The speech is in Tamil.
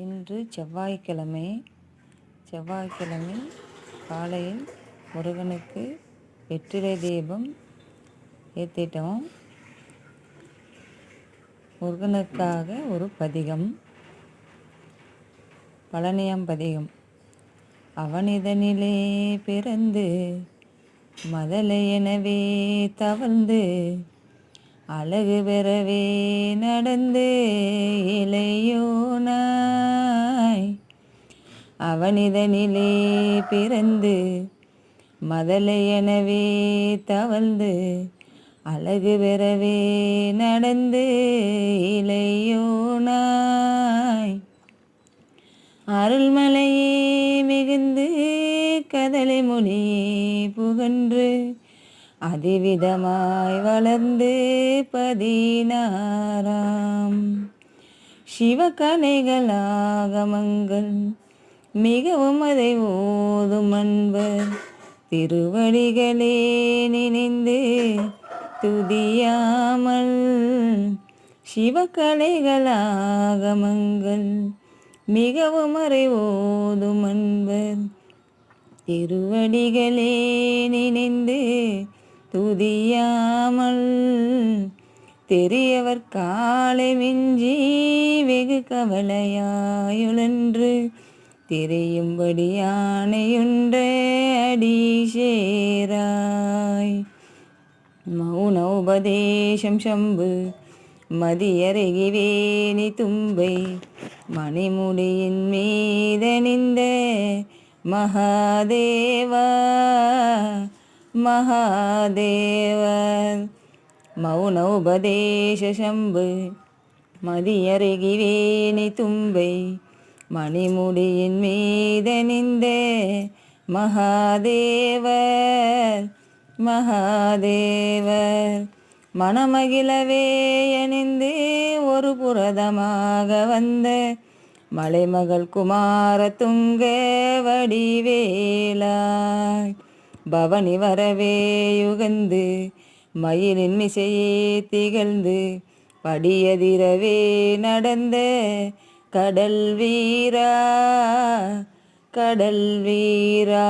இன்று செவ்வாய்க்கிழமை காலையில் முருகனுக்கு வெற்றிலை தீபம் ஏற்றிட்டோம். முருகனுக்காக ஒரு பதிகம், பழனியாம் பதிகம். அவனிதனிலே பிறந்து மதலை எனவே தவழ்ந்து அழகு பெறவே நடந்து இளையோனாய். அவனிதனிலே பிறந்து மதலை எனவே தவழ்ந்து அழகு பெறவே நடந்து இளையோனாய். அருள்மலையே மிகுந்து கதலை மொழியே புகன்று அதிவிதமாய் வளர்ந்து 16ஆம் சிவகலைகள் ஆகமங்கள் மிகவும் அதை ஓதும் அன்பர் திருவடிகளே நினைந்து துதியாமல். சிவகலைகள் ஆகமங்கள் மிகவும் அறை ஓதும் அன்பர் திருவடிகளே நினைந்து துதியாமல். தெரியவர் காலை மிஞ்சி வெகு கவலையாயுழன்று தெரியும்படி யானையுன்ற அடி சேராய். மௌன உபதேசம் சம்பு மதியருகிவேணி தும்பை மணிமுடியின் மீதணிந்த மகாதேவா மகாதேவர். மௌன உபதேச சம்பு மதியருகிவேணி தும்பை மணிமுடியின் மீதணிந்த மகாதேவர் மகாதேவர். மனமகிழவே அணிந்து ஒரு புரதமாக வந்த மலைமகள் குமார துங்க வடிவேலாய். பவனி வரவே யுகந்து மயிலின் மிசையே திகழ்ந்து படியதிரவே நடந்த கடல் வீரா கடல் வீரா.